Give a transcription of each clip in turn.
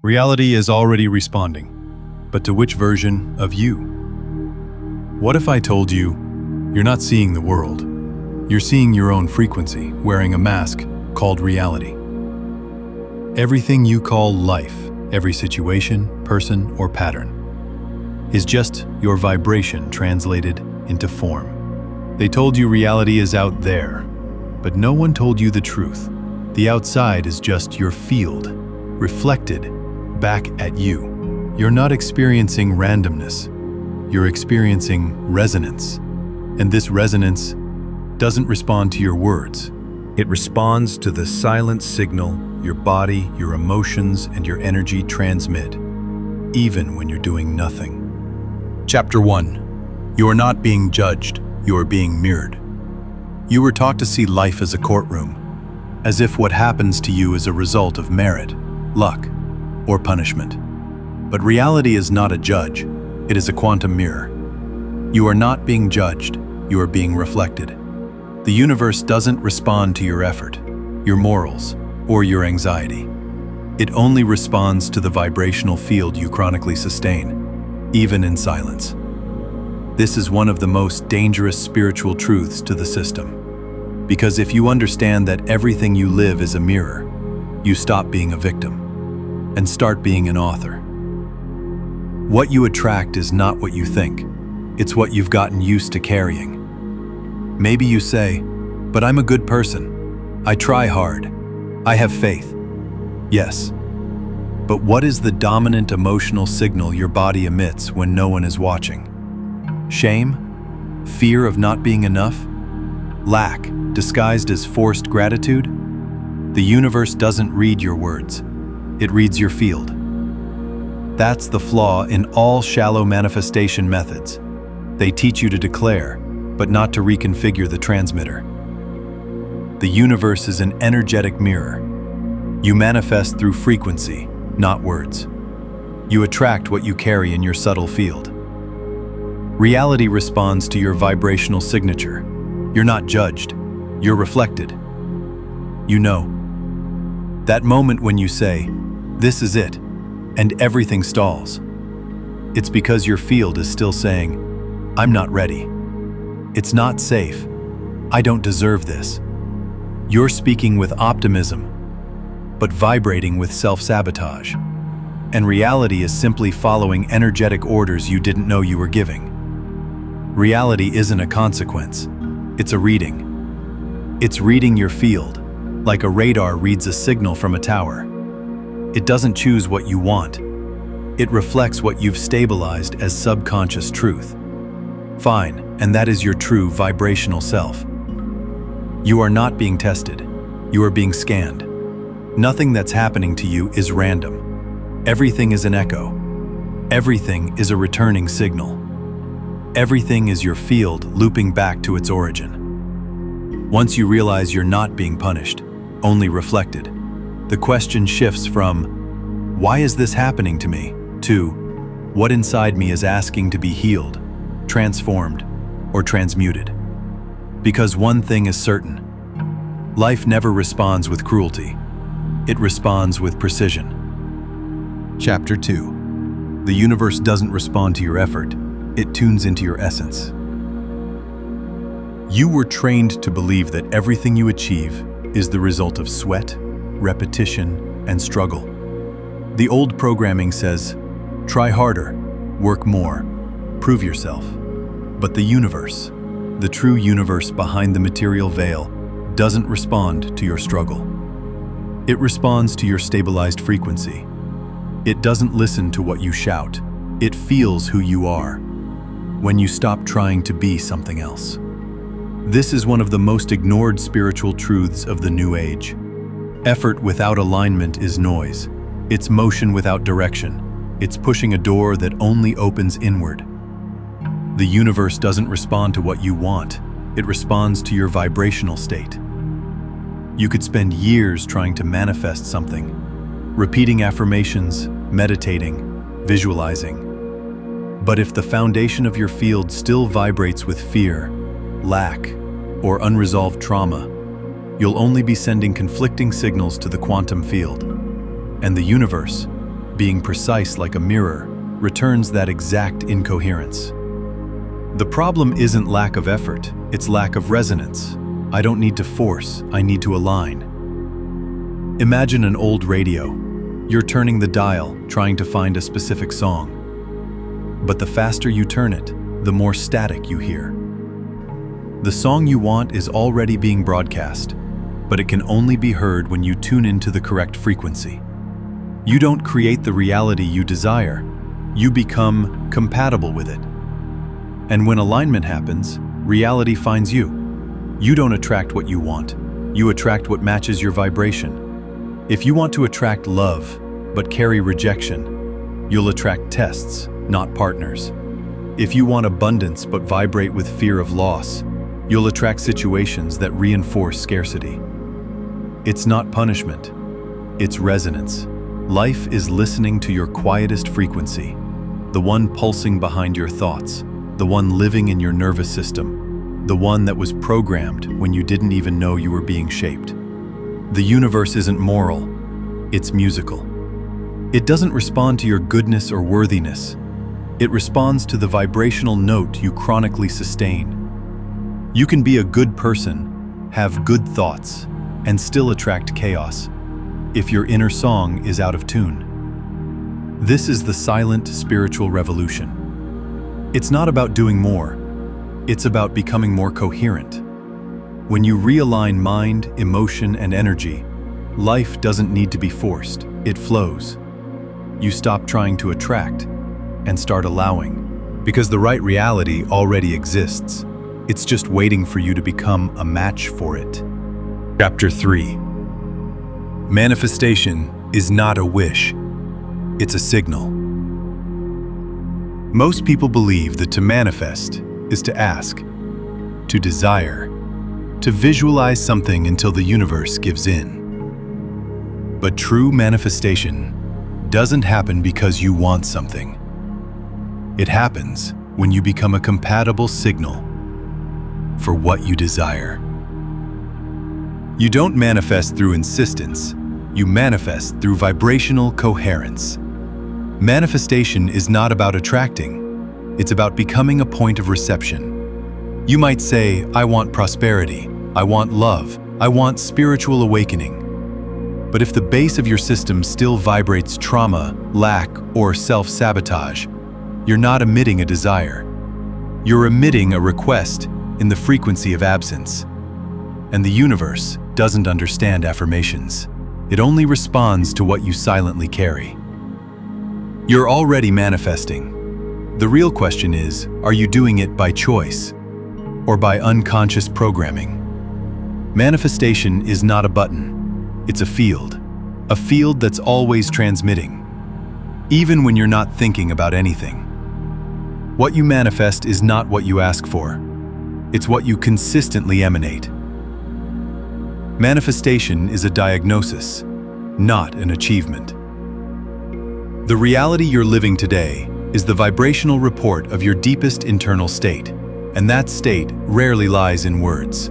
Reality is already responding, but to which version of you? What if I told you, you're not seeing the world, you're seeing your own frequency, wearing a mask called reality. Everything you call life, every situation, person, or pattern, is just your vibration translated into form. They told you reality is out there, but no one told you the truth. The outside is just your field, reflected back at you. You're not experiencing randomness, you're experiencing resonance. And this resonance doesn't respond to your words. It responds to the silent signal your body, your emotions, and your energy transmit, even when you're doing nothing. Chapter 1. You are not being judged, you are being mirrored. You were taught to see life as a courtroom, as if what happens to you is a result of merit, luck, or punishment. But reality is not a judge, it is a quantum mirror. You are not being judged, you are being reflected. The universe doesn't respond to your effort, your morals, or your anxiety. It only responds to the vibrational field you chronically sustain, even in silence. This is one of the most dangerous spiritual truths to the system. Because if you understand that everything you live is a mirror, you stop being a victim and start being an author. What you attract is not what you think, it's what you've gotten used to carrying. Maybe you say, "But I'm a good person. I try hard. I have faith." Yes. But what is the dominant emotional signal your body emits when no one is watching? Shame? Fear of not being enough? Lack, disguised as forced gratitude? The universe doesn't read your words. It reads your field. That's the flaw in all shallow manifestation methods. They teach you to declare, but not to reconfigure the transmitter. The universe is an energetic mirror. You manifest through frequency, not words. You attract what you carry in your subtle field. Reality responds to your vibrational signature. You're not judged, you're reflected. You know. That moment when you say, "This is it," and everything stalls. It's because your field is still saying, "I'm not ready. It's not safe. I don't deserve this." You're speaking with optimism, but vibrating with self-sabotage. And reality is simply following energetic orders you didn't know you were giving. Reality isn't a consequence, it's a reading. It's reading your field, like a radar reads a signal from a tower. It doesn't choose what you want. It reflects what you've stabilized as subconscious truth. Fine, and that is your true vibrational self. You are not being tested. You are being scanned. Nothing that's happening to you is random. Everything is an echo. Everything is a returning signal. Everything is your field looping back to its origin. Once you realize you're not being punished, only reflected, the question shifts from, "Why is this happening to me?" to, "What inside me is asking to be healed, transformed, or transmuted?" Because one thing is certain. Life never responds with cruelty. It responds with precision. Chapter 2. The universe doesn't respond to your effort. It tunes into your essence. You were trained to believe that everything you achieve is the result of sweat, repetition, and struggle. The old programming says, try harder, work more, prove yourself. But the universe, the true universe behind the material veil, doesn't respond to your struggle. It responds to your stabilized frequency. It doesn't listen to what you shout. It feels who you are when you stop trying to be something else. This is one of the most ignored spiritual truths of the New Age. Effort without alignment is noise. It's motion without direction. It's pushing a door that only opens inward. The universe doesn't respond to what you want. It responds to your vibrational state. You could spend years trying to manifest something, repeating affirmations, meditating, visualizing. But if the foundation of your field still vibrates with fear, lack, or unresolved trauma, you'll only be sending conflicting signals to the quantum field. And the universe being precise like a mirror, returns that exact incoherence. The problem isn't lack of effort, it's lack of resonance. I don't need to force, I need to align. Imagine an old radio. You're turning the dial, trying to find a specific song. But the faster you turn it, the more static you hear. The song you want is already being broadcast, but it can only be heard when you tune into the correct frequency. You don't create the reality you desire, you become compatible with it. And when alignment happens, reality finds you. You don't attract what you want, you attract what matches your vibration. If you want to attract love, but carry rejection, you'll attract tests, not partners. If you want abundance but vibrate with fear of loss, you'll attract situations that reinforce scarcity. It's not punishment, it's resonance. Life is listening to your quietest frequency, the one pulsing behind your thoughts, the one living in your nervous system, the one that was programmed when you didn't even know you were being shaped. The universe isn't moral, it's musical. It doesn't respond to your goodness or worthiness. It responds to the vibrational note you chronically sustain. You can be a good person, have good thoughts, and still attract chaos if your inner song is out of tune. This is the silent spiritual revolution. It's not about doing more, it's about becoming more coherent. When you realign mind, emotion, and energy, life doesn't need to be forced, it flows. You stop trying to attract and start allowing, because the right reality already exists. It's just waiting for you to become a match for it. Chapter 3. Manifestation is not a wish, it's a signal. Most people believe that to manifest is to ask, to desire, to visualize something until the universe gives in. But true manifestation doesn't happen because you want something. It happens when you become a compatible signal for what you desire. You don't manifest through insistence, you manifest through vibrational coherence. Manifestation is not about attracting, it's about becoming a point of reception. You might say, I want prosperity, I want love, I want spiritual awakening. But if the base of your system still vibrates trauma, lack, or self-sabotage, you're not emitting a desire. You're emitting a request in the frequency of absence. And the universe doesn't understand affirmations. It only responds to what you silently carry. You're already manifesting. The real question is, are you doing it by choice or by unconscious programming? Manifestation is not a button, it's a field that's always transmitting, even when you're not thinking about anything. What you manifest is not what you ask for, it's what you consistently emanate. Manifestation is a diagnosis, not an achievement. The reality you're living today is the vibrational report of your deepest internal state, and that state rarely lies in words.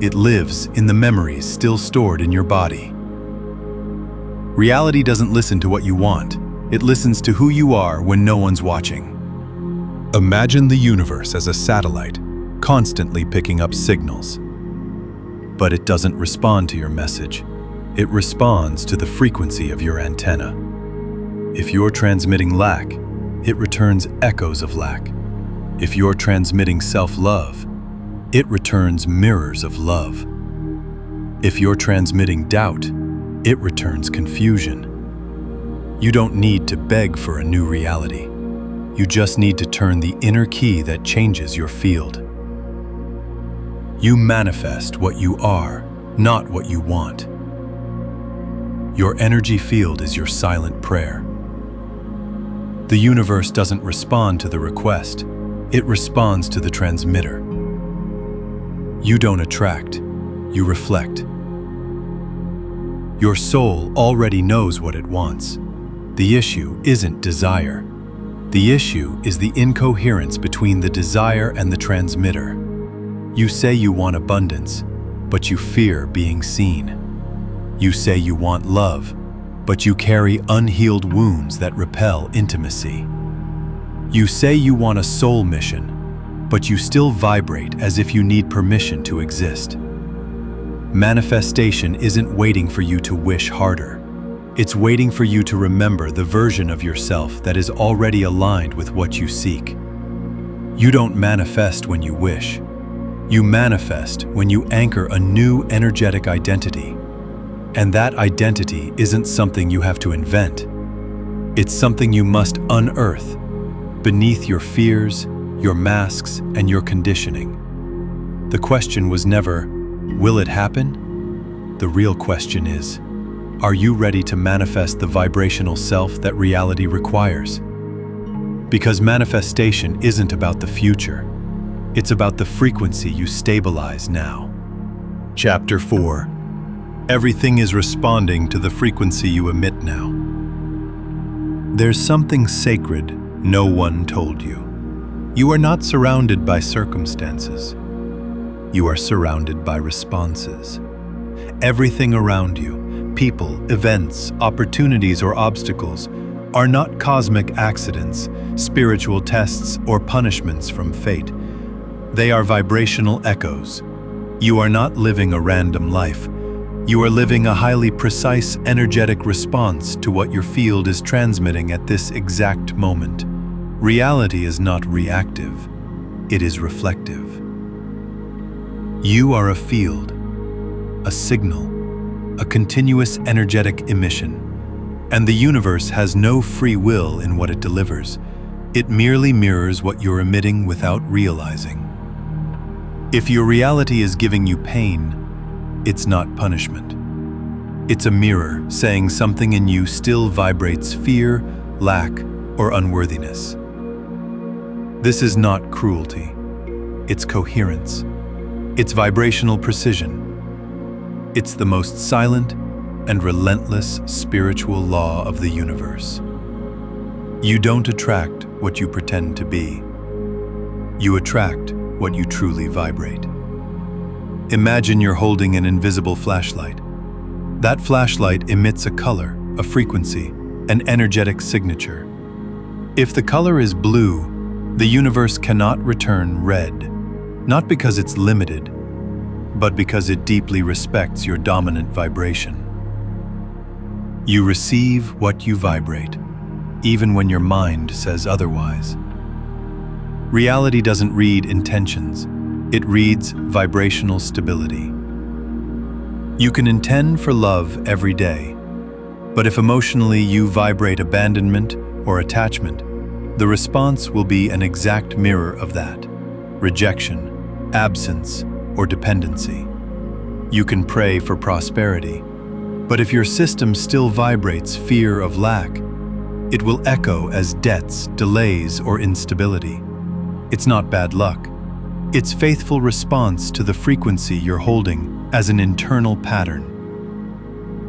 It lives in the memories still stored in your body. Reality doesn't listen to what you want, it listens to who you are when no one's watching. Imagine the universe as a satellite, constantly picking up signals. But it doesn't respond to your message. It responds to the frequency of your antenna. If you're transmitting lack, it returns echoes of lack. If you're transmitting self-love, it returns mirrors of love. If you're transmitting doubt, it returns confusion. You don't need to beg for a new reality. You just need to turn the inner key that changes your field. You manifest what you are, not what you want. Your energy field is your silent prayer. The universe doesn't respond to the request, it responds to the transmitter. You don't attract, you reflect. Your soul already knows what it wants. The issue isn't desire. The issue is the incoherence between the desire and the transmitter. You say you want abundance, but you fear being seen. You say you want love, but you carry unhealed wounds that repel intimacy. You say you want a soul mission, but you still vibrate as if you need permission to exist. Manifestation isn't waiting for you to wish harder. It's waiting for you to remember the version of yourself that is already aligned with what you seek. You don't manifest when you wish. You manifest when you anchor a new energetic identity. And that identity isn't something you have to invent. It's something you must unearth beneath your fears, your masks, and your conditioning. The question was never, will it happen? The real question is, are you ready to manifest the vibrational self that reality requires? Because manifestation isn't about the future. It's about the frequency you stabilize now. Chapter 4. Everything is responding to the frequency you emit now. There's something sacred no one told you. You are not surrounded by circumstances. You are surrounded by responses. Everything around you, people, events, opportunities, or obstacles, are not cosmic accidents, spiritual tests, or punishments from fate. They are vibrational echoes. You are not living a random life. You are living a highly precise, energetic response to what your field is transmitting at this exact moment. Reality is not reactive. It is reflective. You are a field, a signal, a continuous energetic emission, and the universe has no free will in what it delivers. It merely mirrors what you're emitting without realizing. If your reality is giving you pain, it's not punishment. It's a mirror saying something in you still vibrates fear, lack, or unworthiness. This is not cruelty. It's coherence. It's vibrational precision. It's the most silent and relentless spiritual law of the universe. You don't attract what you pretend to be. You attract what you truly vibrate. Imagine you're holding an invisible flashlight. That flashlight emits a color, a frequency, an energetic signature. If the color is blue, the universe cannot return red, not because it's limited, but because it deeply respects your dominant vibration. You receive what you vibrate, even when your mind says otherwise. Reality doesn't read intentions, it reads vibrational stability. You can intend for love every day, but if emotionally you vibrate abandonment or attachment, the response will be an exact mirror of that: rejection, absence, or dependency. You can pray for prosperity, but if your system still vibrates fear of lack, it will echo as debts, delays, or instability. It's not bad luck. It's faithful response to the frequency you're holding as an internal pattern.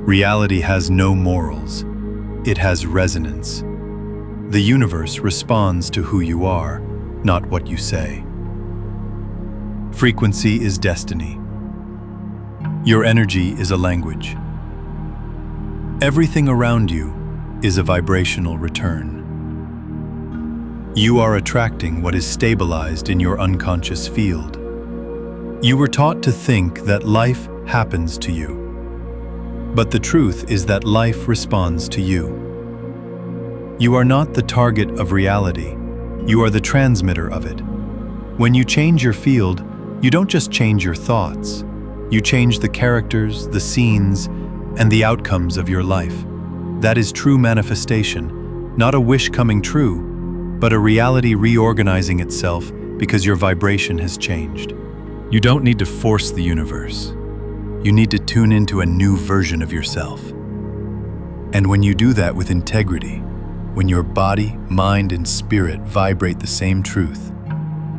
Reality has no morals. It has resonance. The universe responds to who you are, not what you say. Frequency is destiny. Your energy is a language. Everything around you is a vibrational return. You are attracting what is stabilized in your unconscious field. You were taught to think that life happens to you. But the truth is that life responds to you. You are not the target of reality. You are the transmitter of it. When you change your field, you don't just change your thoughts. You change the characters, the scenes, and the outcomes of your life. That is true manifestation, not a wish coming true, but a reality reorganizing itself because your vibration has changed. You don't need to force the universe. You need to tune into a new version of yourself. And when you do that with integrity, when your body, mind, and spirit vibrate the same truth,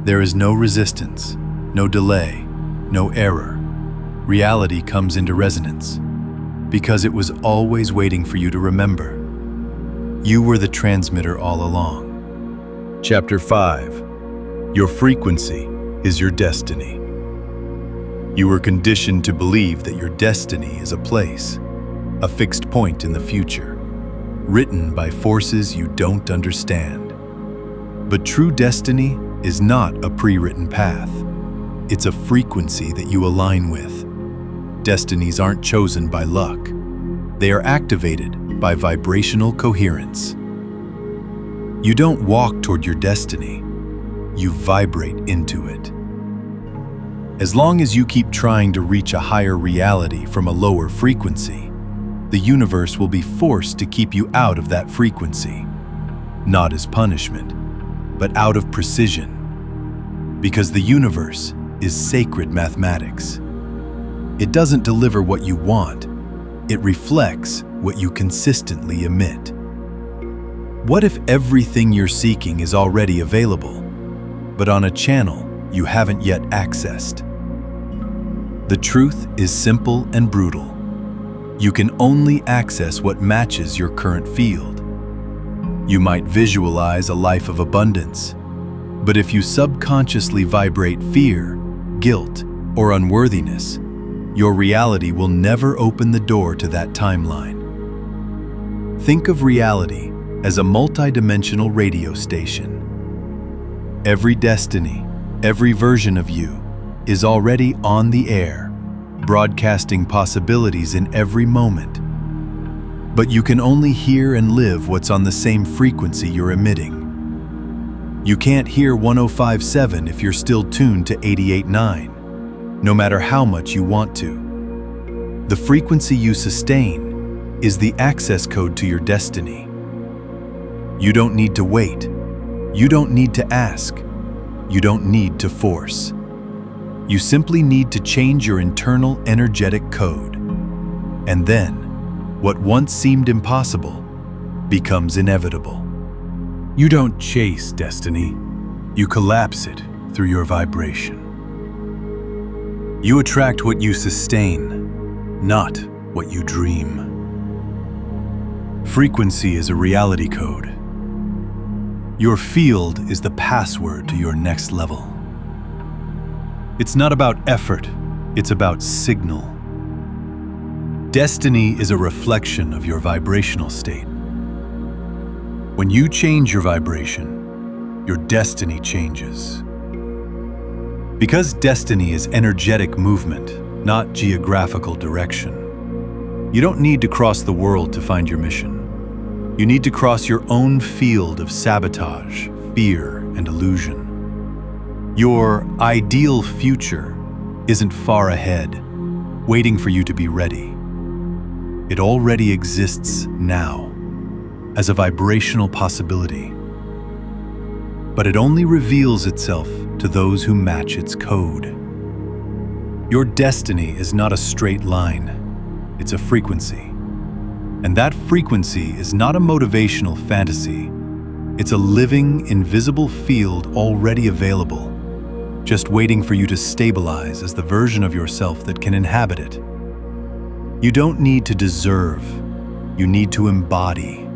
there is no resistance, no delay, no error. Reality comes into resonance because it was always waiting for you to remember. You were the transmitter all along. Chapter 5. Your frequency is your destiny. You were conditioned to believe that your destiny is a place, a fixed point in the future, written by forces you don't understand. But true destiny is not a pre-written path. It's a frequency that you align with. Destinies aren't chosen by luck. They are activated by vibrational coherence. You don't walk toward your destiny. You vibrate into it. As long as you keep trying to reach a higher reality from a lower frequency, the universe will be forced to keep you out of that frequency, not as punishment, but out of precision. Because the universe is sacred mathematics. It doesn't deliver what you want, it reflects what you consistently emit. What if everything you're seeking is already available, but on a channel you haven't yet accessed? The truth is simple and brutal. You can only access what matches your current field. You might visualize a life of abundance, but if you subconsciously vibrate fear, guilt, or unworthiness, your reality will never open the door to that timeline. Think of reality as a multidimensional radio station. Every destiny, every version of you, is already on the air, broadcasting possibilities in every moment. But you can only hear and live what's on the same frequency you're emitting. You can't hear 105.7 if you're still tuned to 88.9, no matter how much you want to. The frequency you sustain is the access code to your destiny. You don't need to wait. You don't need to ask. You don't need to force. You simply need to change your internal energetic code. And then, what once seemed impossible becomes inevitable. You don't chase destiny. You collapse it through your vibration. You attract what you sustain, not what you dream. Frequency is a reality code. Your field is the password to your next level. It's not about effort, it's about signal. Destiny is a reflection of your vibrational state. When you change your vibration, your destiny changes. Because destiny is energetic movement, not geographical direction, you don't need to cross the world to find your mission. You need to cross your own field of sabotage, fear, and illusion. Your ideal future isn't far ahead, waiting for you to be ready. It already exists now, as a vibrational possibility. But it only reveals itself to those who match its code. Your destiny is not a straight line, it's a frequency. And that frequency is not a motivational fantasy. It's a living, invisible field already available, just waiting for you to stabilize as the version of yourself that can inhabit it. You don't need to deserve, you need to embody.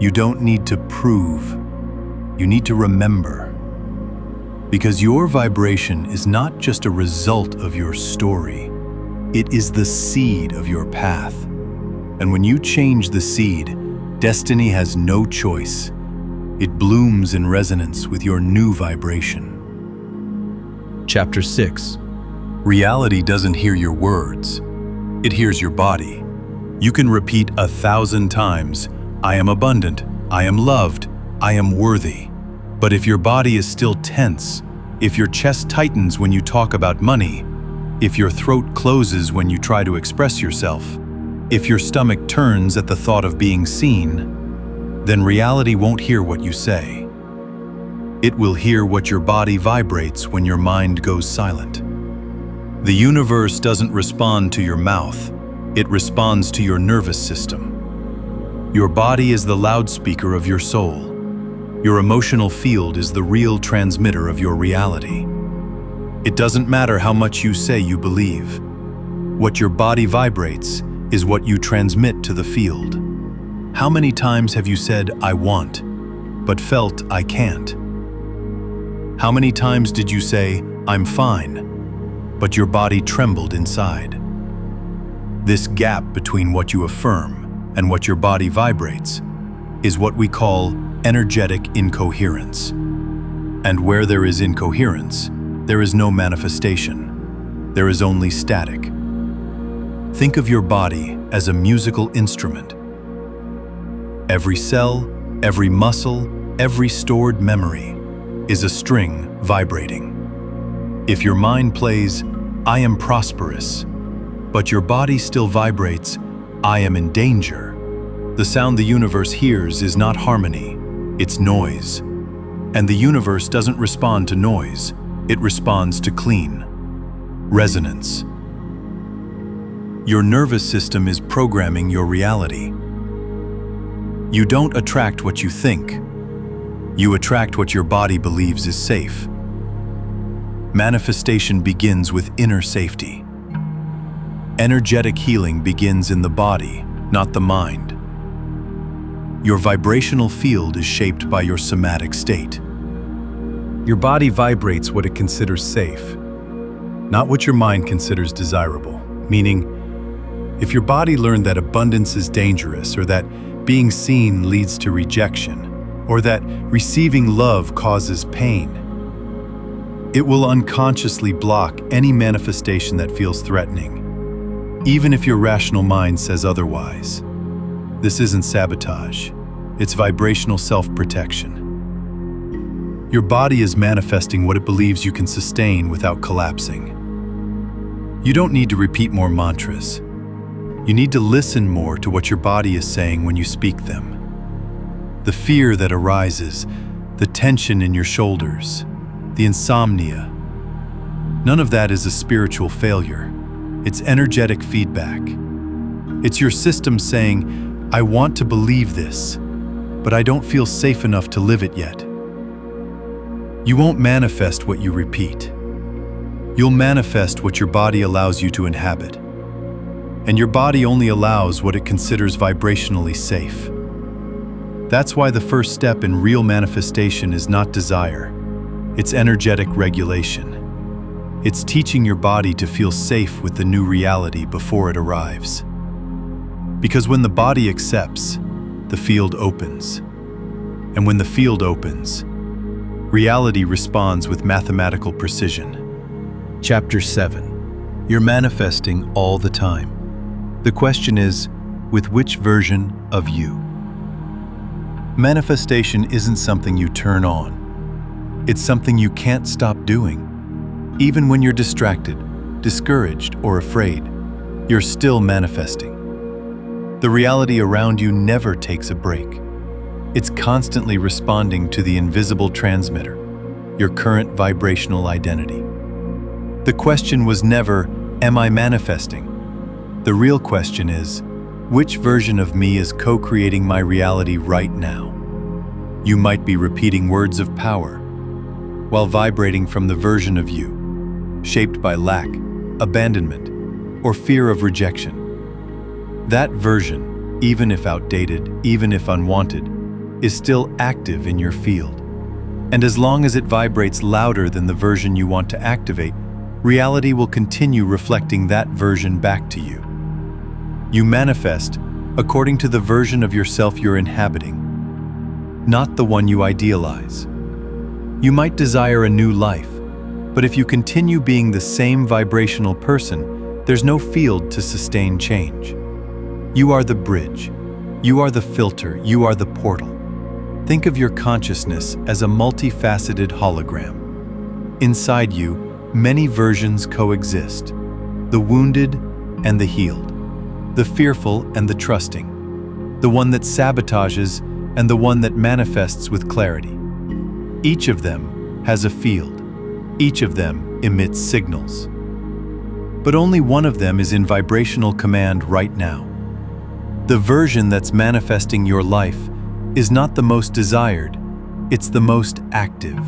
You don't need to prove, you need to remember. Because your vibration is not just a result of your story, it is the seed of your path. And when you change the seed, destiny has no choice. It blooms in resonance with your new vibration. Chapter 6. Reality doesn't hear your words. It hears your body. You can repeat 1,000 times, I am abundant, I am loved, I am worthy. But if your body is still tense, if your chest tightens when you talk about money, if your throat closes when you try to express yourself, if your stomach turns at the thought of being seen, then reality won't hear what you say. It will hear what your body vibrates when your mind goes silent. The universe doesn't respond to your mouth, it responds to your nervous system. Your body is the loudspeaker of your soul. Your emotional field is the real transmitter of your reality. It doesn't matter how much you say you believe. What your body vibrates is what you transmit to the field. How many times have you said, I want, but felt I can't? How many times did you say, I'm fine, but your body trembled inside? This gap between what you affirm and what your body vibrates is what we call energetic incoherence. And where there is incoherence, there is no manifestation. There is only static. Think of your body as a musical instrument. Every cell, every muscle, every stored memory is a string vibrating. If your mind plays, "I am prosperous," but your body still vibrates, "I am in danger," the sound the universe hears is not harmony, it's noise. And the universe doesn't respond to noise, it responds to clean resonance. Your nervous system is programming your reality. You don't attract what you think. You attract what your body believes is safe. Manifestation begins with inner safety. Energetic healing begins in the body, not the mind. Your vibrational field is shaped by your somatic state. Your body vibrates what it considers safe, not what your mind considers desirable. Meaning, if your body learned that abundance is dangerous, or that being seen leads to rejection, or that receiving love causes pain, it will unconsciously block any manifestation that feels threatening, even if your rational mind says otherwise. This isn't sabotage, it's vibrational self-protection. Your body is manifesting what it believes you can sustain without collapsing. You don't need to repeat more mantras. You need to listen more to what your body is saying when you speak them. The fear that arises, the tension in your shoulders, the insomnia, none of that is a spiritual failure. It's energetic feedback. It's your system saying, "I want to believe this, but I don't feel safe enough to live it yet." You won't manifest what you repeat. You'll manifest what your body allows you to inhabit. And your body only allows what it considers vibrationally safe. That's why the first step in real manifestation is not desire. It's energetic regulation. It's teaching your body to feel safe with the new reality before it arrives. Because when the body accepts, the field opens. And when the field opens, reality responds with mathematical precision. Chapter 7. You're manifesting all the time. The question is, with which version of you? Manifestation isn't something you turn on. It's something you can't stop doing. Even when you're distracted, discouraged, or afraid, you're still manifesting. The reality around you never takes a break. It's constantly responding to the invisible transmitter, your current vibrational identity. The question was never, "Am I manifesting?" The real question is, which version of me is co-creating my reality right now? You might be repeating words of power, while vibrating from the version of you, shaped by lack, abandonment, or fear of rejection. That version, even if outdated, even if unwanted, is still active in your field. And as long as it vibrates louder than the version you want to activate, reality will continue reflecting that version back to you. You manifest according to the version of yourself you're inhabiting, not the one you idealize. You might desire a new life, but if you continue being the same vibrational person, there's no field to sustain change. You are the bridge. You are the filter. You are the portal. Think of your consciousness as a multifaceted hologram. Inside you, many versions coexist: the wounded and the healed, the fearful and the trusting, the one that sabotages and the one that manifests with clarity. Each of them has a field. Each of them emits signals. But only one of them is in vibrational command right now. The version that's manifesting your life is not the most desired, it's the most active.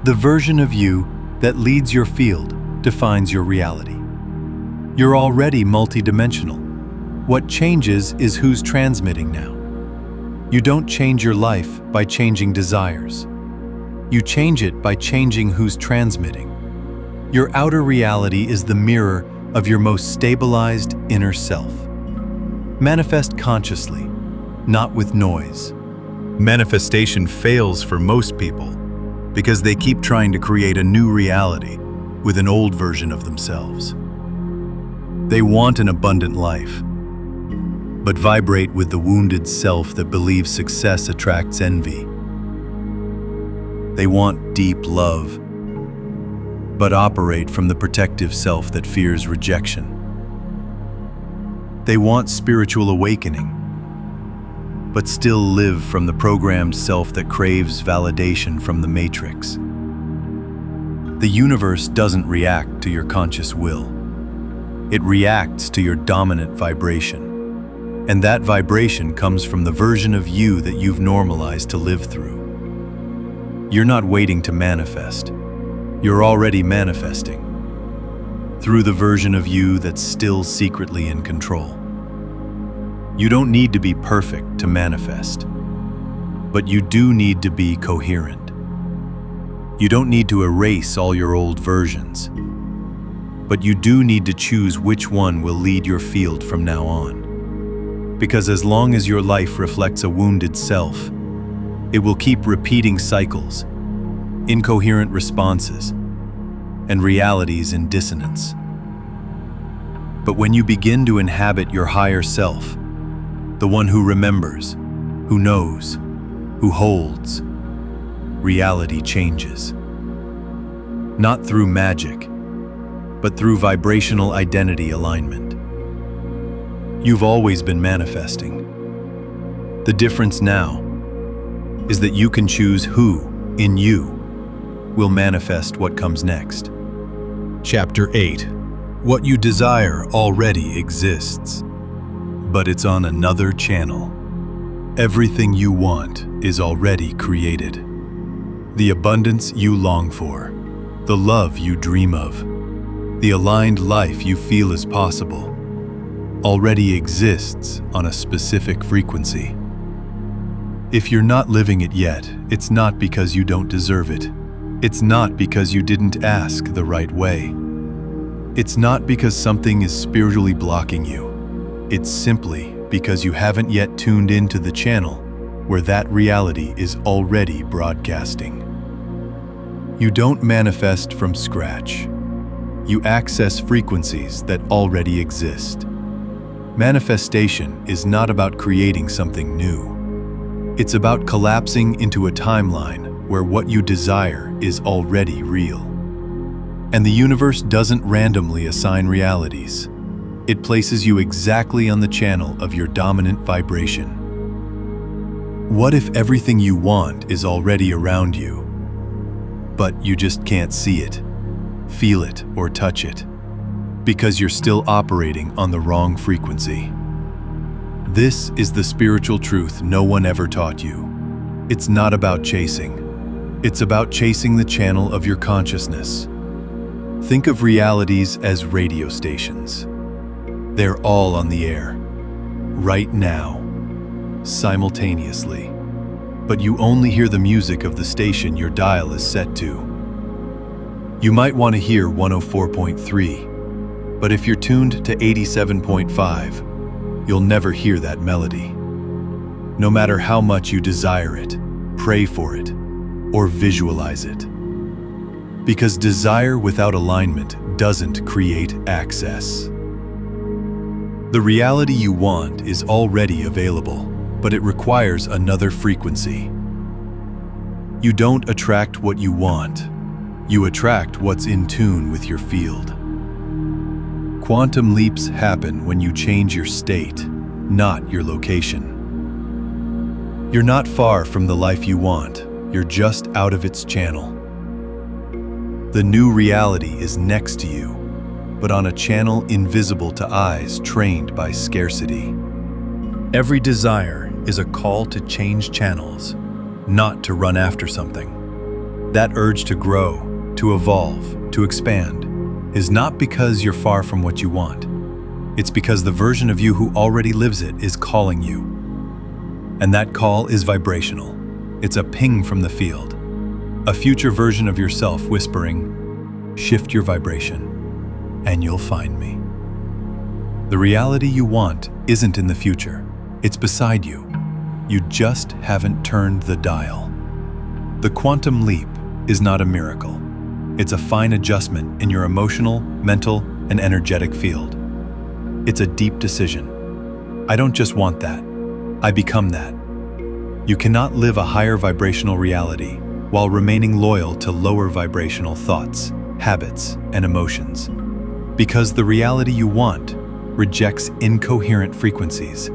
The version of you that leads your field defines your reality. You're already multidimensional. What changes is who's transmitting now. You don't change your life by changing desires. You change it by changing who's transmitting. Your outer reality is the mirror of your most stabilized, inner self. Manifest consciously, not with noise. Manifestation fails for most people because they keep trying to create a new reality with an old version of themselves. They want an abundant life, but vibrate with the wounded self that believes success attracts envy. They want deep love, but operate from the protective self that fears rejection. They want spiritual awakening, but still live from the programmed self that craves validation from the matrix. The universe doesn't react to your conscious will. It reacts to your dominant vibration. And that vibration comes from the version of you that you've normalized to live through. You're not waiting to manifest. You're already manifesting through the version of you that's still secretly in control. You don't need to be perfect to manifest, but you do need to be coherent. You don't need to erase all your old versions, but you do need to choose which one will lead your field from now on. Because as long as your life reflects a wounded self, it will keep repeating cycles, incoherent responses, and realities in dissonance. But when you begin to inhabit your higher self, the one who remembers, who knows, who holds, reality changes. Not through magic, but through vibrational identity alignment. You've always been manifesting. The difference now is that you can choose who, in you, will manifest what comes next. Chapter 8. What you desire already exists, but it's on another channel. Everything you want is already created. The abundance you long for, the love you dream of, the aligned life you feel is possible, already exists on a specific frequency. If you're not living it yet, it's not because you don't deserve it. It's not because you didn't ask the right way. It's not because something is spiritually blocking you. It's simply because you haven't yet tuned into the channel where that reality is already broadcasting. You don't manifest from scratch. You access frequencies that already exist. Manifestation is not about creating something new. It's about collapsing into a timeline where what you desire is already real. And the universe doesn't randomly assign realities. It places you exactly on the channel of your dominant vibration. What if everything you want is already around you, but you just can't see it, feel it, or touch it, because you're still operating on the wrong frequency? This is the spiritual truth no one ever taught you. It's not about chasing. It's about chasing the channel of your consciousness. Think of realities as radio stations. They're all on the air, right now, simultaneously. But you only hear the music of the station your dial is set to. You might want to hear 104.3, but if you're tuned to 87.5, you'll never hear that melody. No matter how much you desire it, pray for it, or visualize it. Because desire without alignment doesn't create access. The reality you want is already available, but it requires another frequency. You don't attract what you want. You attract what's in tune with your field. Quantum leaps happen when you change your state, not your location. You're not far from the life you want. You're just out of its channel. The new reality is next to you, but on a channel invisible to eyes trained by scarcity. Every desire is a call to change channels, not to run after something. That urge to grow, to evolve, to expand, is not because you're far from what you want. It's because the version of you who already lives it is calling you. And that call is vibrational. It's a ping from the field. A future version of yourself whispering, "Shift your vibration, and you'll find me." The reality you want isn't in the future. It's beside you. You just haven't turned the dial. The quantum leap is not a miracle. It's a fine adjustment in your emotional, mental, and energetic field. It's a deep decision. I don't just want that. I become that. You cannot live a higher vibrational reality while remaining loyal to lower vibrational thoughts, habits, and emotions. Because the reality you want rejects incoherent frequencies,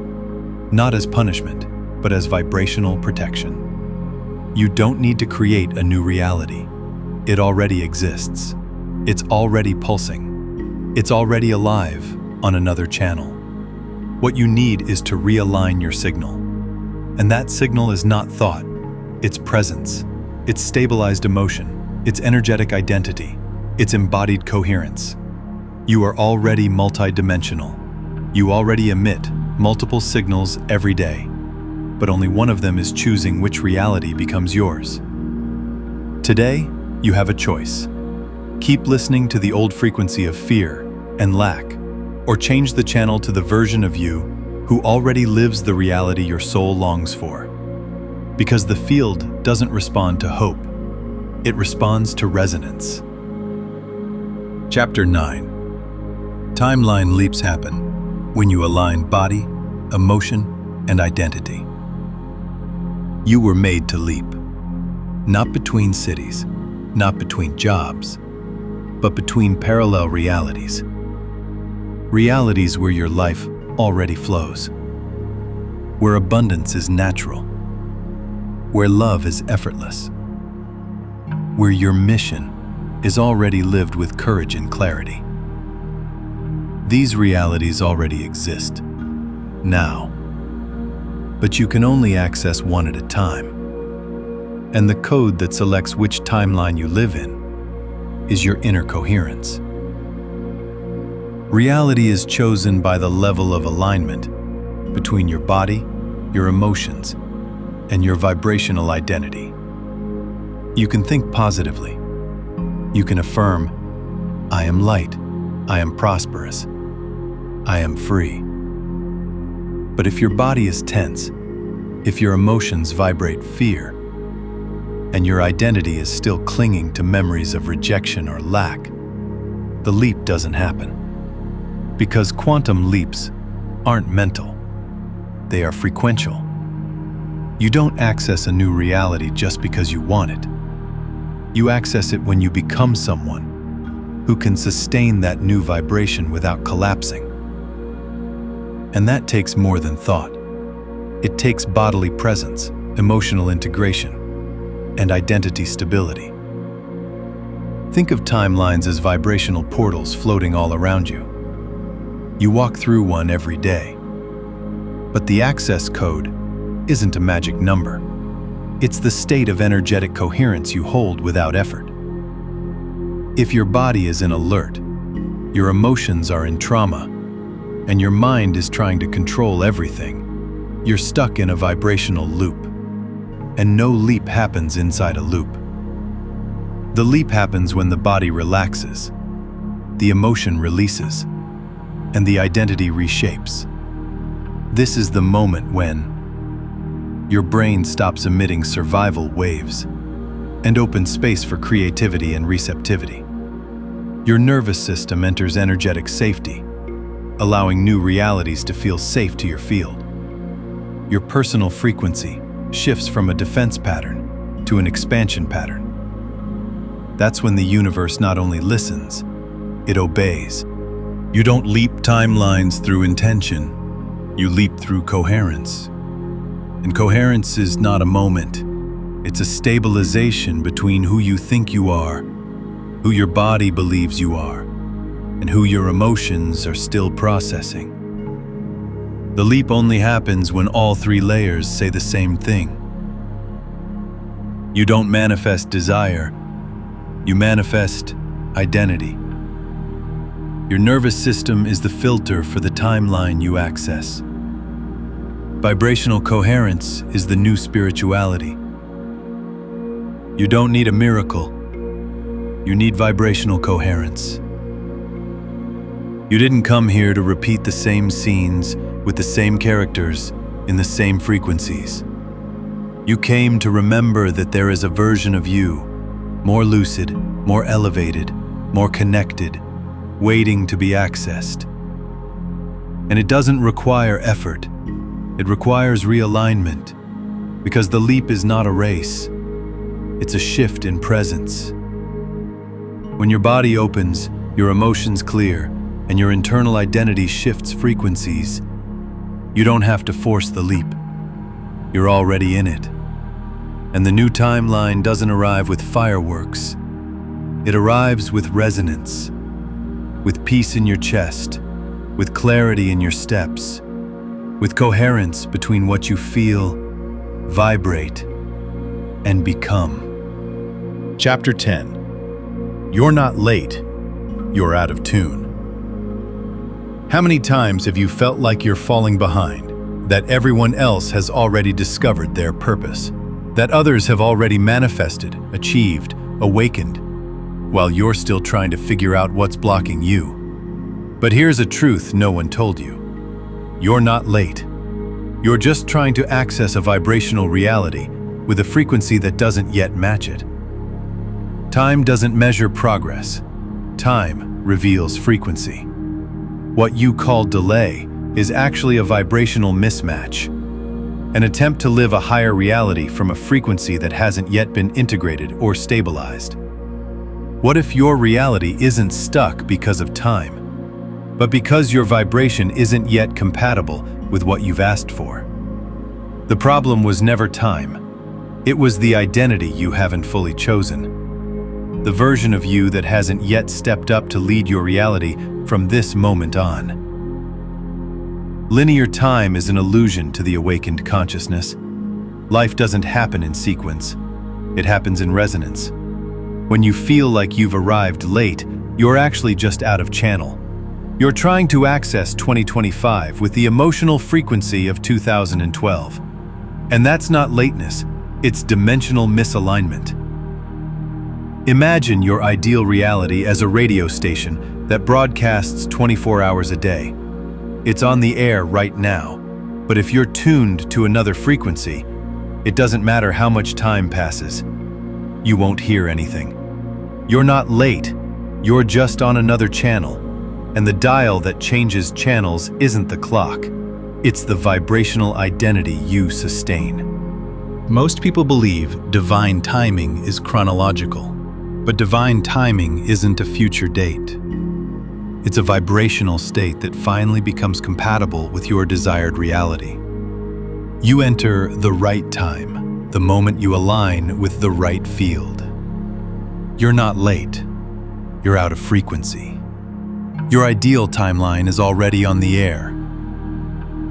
not as punishment, but as vibrational protection. You don't need to create a new reality. It already exists. It's already pulsing. It's already alive on another channel. What you need is to realign your signal. And that signal is not thought, it's presence, it's stabilized emotion, it's energetic identity, it's embodied coherence. You are already multidimensional. You already emit multiple signals every day, but only one of them is choosing which reality becomes yours. Today, you have a choice. Keep listening to the old frequency of fear and lack, or change the channel to the version of you who already lives the reality your soul longs for. Because the field doesn't respond to hope, it responds to resonance. Chapter 9. Timeline leaps happen when you align body, emotion, and identity. You were made to leap, not between cities, not between jobs, but between parallel realities. Realities where your life already flows, where abundance is natural, where love is effortless, where your mission is already lived with courage and clarity. These realities already exist, now, but you can only access one at a time. And the code that selects which timeline you live in is your inner coherence. Reality is chosen by the level of alignment between your body, your emotions, and your vibrational identity. You can think positively. You can affirm, I am light, I am prosperous, I am free. But if your body is tense, if your emotions vibrate fear, and your identity is still clinging to memories of rejection or lack, the leap doesn't happen. Because quantum leaps aren't mental, they are frequential. You don't access a new reality just because you want it. You access it when you become someone who can sustain that new vibration without collapsing. And that takes more than thought. It takes bodily presence, emotional integration, and identity stability. Think of timelines as vibrational portals floating all around you. You walk through one every day. But the access code isn't a magic number. It's the state of energetic coherence you hold without effort. If your body is in alert, your emotions are in trauma, and your mind is trying to control everything, you're stuck in a vibrational loop. And no leap happens inside a loop. The leap happens when the body relaxes, the emotion releases, and the identity reshapes. This is the moment when your brain stops emitting survival waves and opens space for creativity and receptivity. Your nervous system enters energetic safety, allowing new realities to feel safe to your field. Your personal frequency shifts from a defense pattern to an expansion pattern. That's when the universe not only listens, it obeys. You don't leap timelines through intention, you leap through coherence. And coherence is not a moment, it's a stabilization between who you think you are, who your body believes you are, and who your emotions are still processing. The leap only happens when all three layers say the same thing. You don't manifest desire, you manifest identity. Your nervous system is the filter for the timeline you access. Vibrational coherence is the new spirituality. You don't need a miracle, you need vibrational coherence. You didn't come here to repeat the same scenes with the same characters in the same frequencies. You came to remember that there is a version of you, more lucid, more elevated, more connected, waiting to be accessed. And it doesn't require effort. It requires realignment, because the leap is not a race. It's a shift in presence. When your body opens, your emotions clear, and your internal identity shifts frequencies, you don't have to force the leap. You're already in it. And the new timeline doesn't arrive with fireworks. It arrives with resonance, with peace in your chest, with clarity in your steps, with coherence between what you feel, vibrate, and become. Chapter 10. You're not late, you're out of tune. How many times have you felt like you're falling behind, that everyone else has already discovered their purpose, that others have already manifested, achieved, awakened, while you're still trying to figure out what's blocking you? But here's a truth no one told you. You're not late. You're just trying to access a vibrational reality with a frequency that doesn't yet match it. Time doesn't measure progress. Time reveals frequency. What you call delay is actually a vibrational mismatch, an attempt to live a higher reality from a frequency that hasn't yet been integrated or stabilized. What if your reality isn't stuck because of time, but because your vibration isn't yet compatible with what you've asked for? The problem was never time. It was the identity you haven't fully chosen, the version of you that hasn't yet stepped up to lead your reality from this moment on. Linear time is an illusion to the awakened consciousness. Life doesn't happen in sequence. It happens in resonance. When you feel like you've arrived late, you're actually just out of channel. You're trying to access 2025 with the emotional frequency of 2012. And that's not lateness, it's dimensional misalignment. Imagine your ideal reality as a radio station that broadcasts 24 hours a day. It's on the air right now, but if you're tuned to another frequency, it doesn't matter how much time passes. You won't hear anything. You're not late, you're just on another channel, and the dial that changes channels isn't the clock. It's the vibrational identity you sustain. Most people believe divine timing is chronological, but divine timing isn't a future date. It's a vibrational state that finally becomes compatible with your desired reality. You enter the right time, the moment you align with the right field. You're not late, you're out of frequency. Your ideal timeline is already on the air,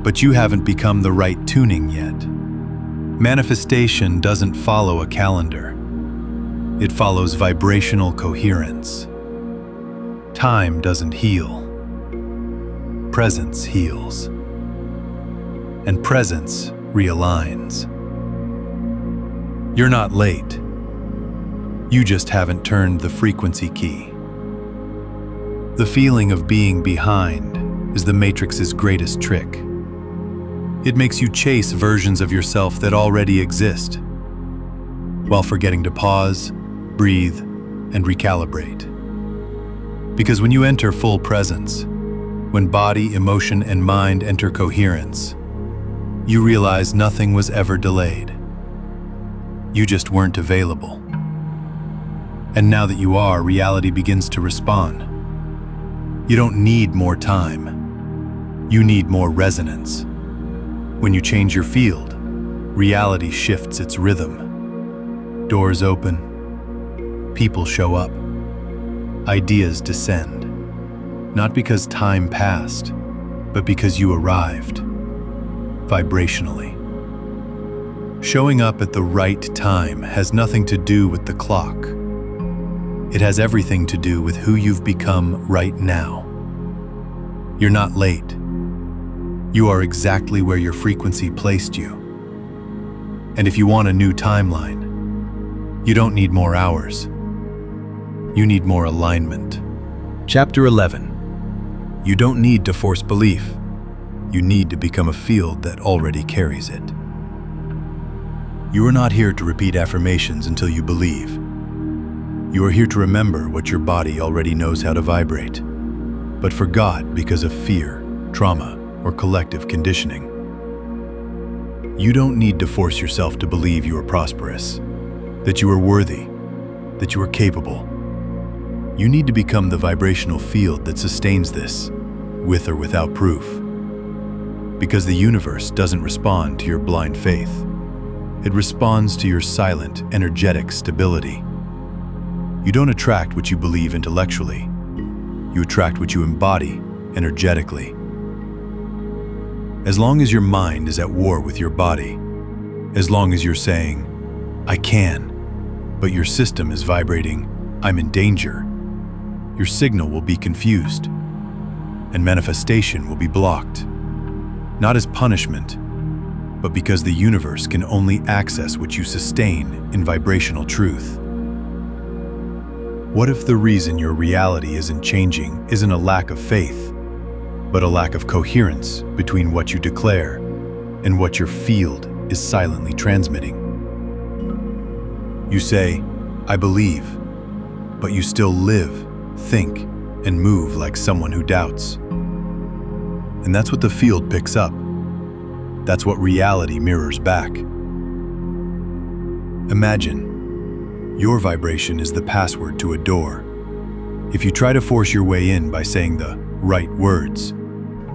but you haven't become the right tuning yet. Manifestation doesn't follow a calendar. It follows vibrational coherence. Time doesn't heal. Presence heals. And presence realigns. You're not late. You just haven't turned the frequency key. The feeling of being behind is the Matrix's greatest trick. It makes you chase versions of yourself that already exist, while forgetting to pause, breathe, and recalibrate. Because when you enter full presence, when body, emotion, and mind enter coherence, you realize nothing was ever delayed. You just weren't available. And now that you are, reality begins to respond. You don't need more time. You need more resonance. When you change your field, reality shifts its rhythm. Doors open. People show up. Ideas descend. Not because time passed, but because you arrived. Vibrationally. Showing up at the right time has nothing to do with the clock. It has everything to do with who you've become right now. You're not late. You are exactly where your frequency placed you. And if you want a new timeline, you don't need more hours. You need more alignment. Chapter 11. You don't need to force belief. You need to become a field that already carries it. You are not here to repeat affirmations until you believe. You are here to remember what your body already knows how to vibrate, but forgot because of fear, trauma, or collective conditioning. You don't need to force yourself to believe you are prosperous, that you are worthy, that you are capable. You need to become the vibrational field that sustains this, with or without proof. Because the universe doesn't respond to your blind faith. It responds to your silent, energetic stability. You don't attract what you believe intellectually. You attract what you embody energetically. As long as your mind is at war with your body, as long as you're saying, "I can," but your system is vibrating, "I'm in danger," your signal will be confused, and manifestation will be blocked. Not as punishment, but because the universe can only access what you sustain in vibrational truth. What if the reason your reality isn't changing isn't a lack of faith, but a lack of coherence between what you declare and what your field is silently transmitting? You say, "I believe," but you still live, think, and move like someone who doubts. And that's what the field picks up. That's what reality mirrors back. Imagine, your vibration is the password to a door. If you try to force your way in by saying the right words,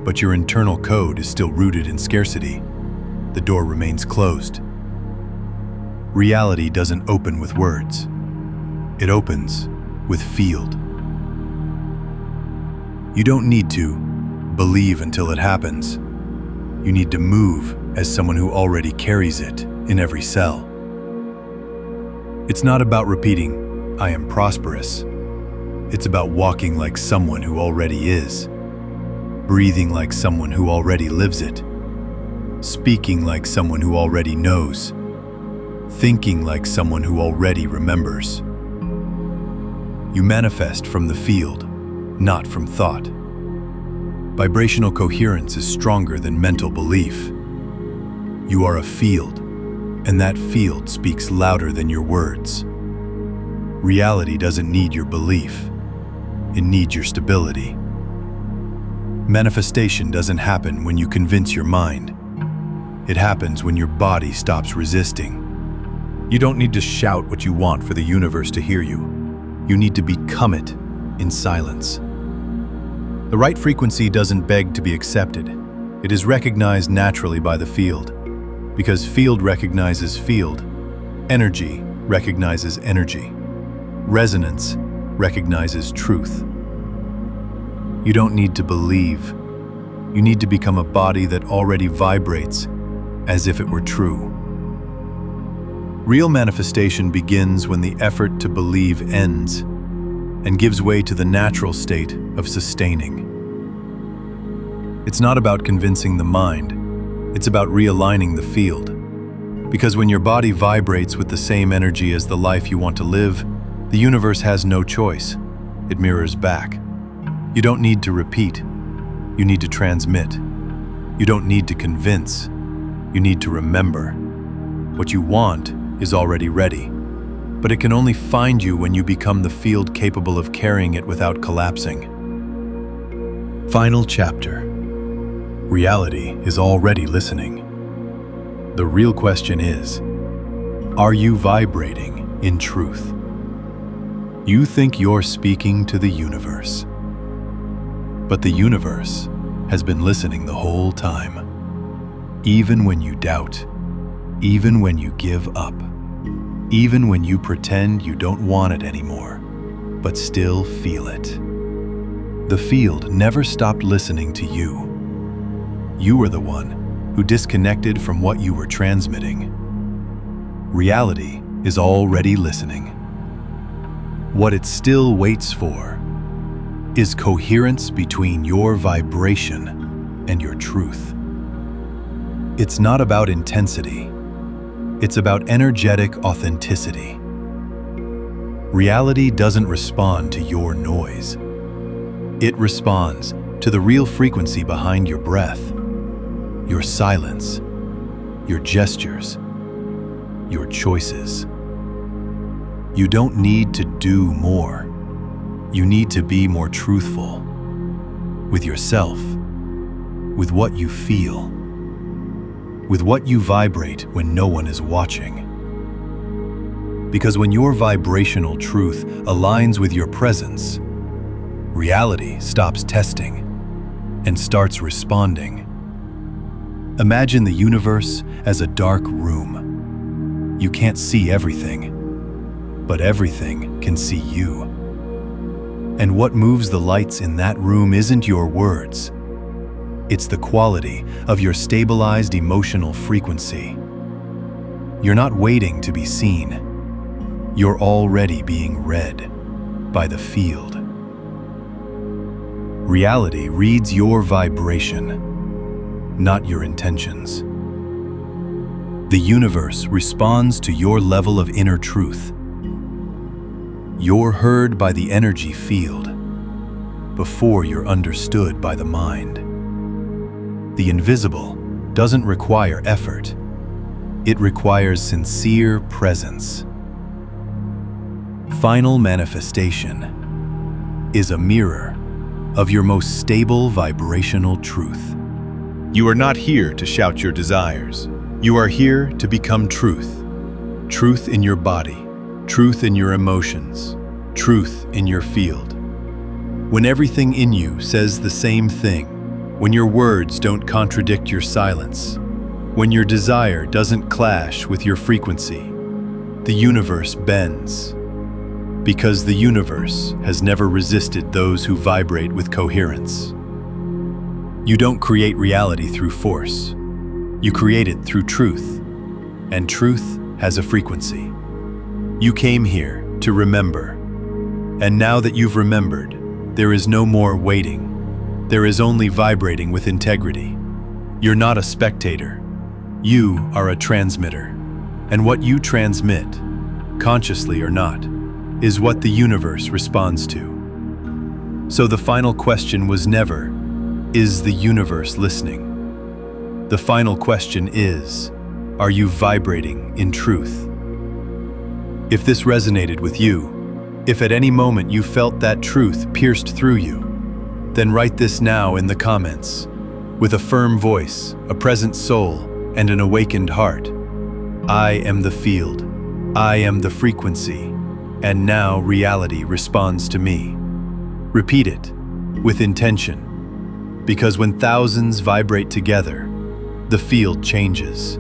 but your internal code is still rooted in scarcity, the door remains closed. Reality doesn't open with words. It opens with field. You don't need to believe until it happens. You need to move as someone who already carries it in every cell. It's not about repeating, "I am prosperous." It's about walking like someone who already is, breathing like someone who already lives it, speaking like someone who already knows, thinking like someone who already remembers. You manifest from the field, not from thought. Vibrational coherence is stronger than mental belief. You are a field, and that field speaks louder than your words. Reality doesn't need your belief. It needs your stability. Manifestation doesn't happen when you convince your mind. It happens when your body stops resisting. You don't need to shout what you want for the universe to hear you. You need to become it in silence. The right frequency doesn't beg to be accepted. It is recognized naturally by the field. Because field recognizes field, energy recognizes energy. Resonance recognizes truth. You don't need to believe. You need to become a body that already vibrates as if it were true. Real manifestation begins when the effort to believe ends and gives way to the natural state of sustaining. It's not about convincing the mind. It's about realigning the field. Because when your body vibrates with the same energy as the life you want to live, the universe has no choice. It mirrors back. You don't need to repeat. You need to transmit. You don't need to convince. You need to remember. What you want is already ready, but it can only find you when you become the field capable of carrying it without collapsing. Final chapter. Reality is already listening. The real question is, are you vibrating in truth? You think you're speaking to the universe, but the universe has been listening the whole time. Even when you doubt, even when you give up, even when you pretend you don't want it anymore, but still feel it. The field never stopped listening to you. You were the one who disconnected from what you were transmitting. Reality is already listening. What it still waits for is coherence between your vibration and your truth. It's not about intensity. It's about energetic authenticity. Reality doesn't respond to your noise. It responds to the real frequency behind your breath, your silence, your gestures, your choices. You don't need to do more. You need to be more truthful with yourself, with what you feel, with what you vibrate when no one is watching. Because when your vibrational truth aligns with your presence, reality stops testing and starts responding. Imagine the universe as a dark room. You can't see everything, but everything can see you. And what moves the lights in that room isn't your words. It's the quality of your stabilized emotional frequency. You're not waiting to be seen. You're already being read by the field. Reality reads your vibration, not your intentions. The universe responds to your level of inner truth. You're heard by the energy field before you're understood by the mind. The invisible doesn't require effort. It requires sincere presence. Final manifestation is a mirror of your most stable vibrational truth. You are not here to shout your desires. You are here to become truth. Truth in your body, truth in your emotions, truth in your field. When everything in you says the same thing, when your words don't contradict your silence, when your desire doesn't clash with your frequency, the universe bends. Because the universe has never resisted those who vibrate with coherence. You don't create reality through force. You create it through truth, and truth has a frequency. You came here to remember, and now that you've remembered, there is no more waiting. There is only vibrating with integrity. You're not a spectator. You are a transmitter, and what you transmit, consciously or not, is what the universe responds to. So the final question was never, is the universe listening? The final question is, are you vibrating in truth? If this resonated with you, if at any moment you felt that truth pierced through you, then write this now in the comments. With a firm voice, a present soul, and an awakened heart. I am the field. I am the frequency. And now reality responds to me. Repeat it with intention, because when thousands vibrate together, the field changes.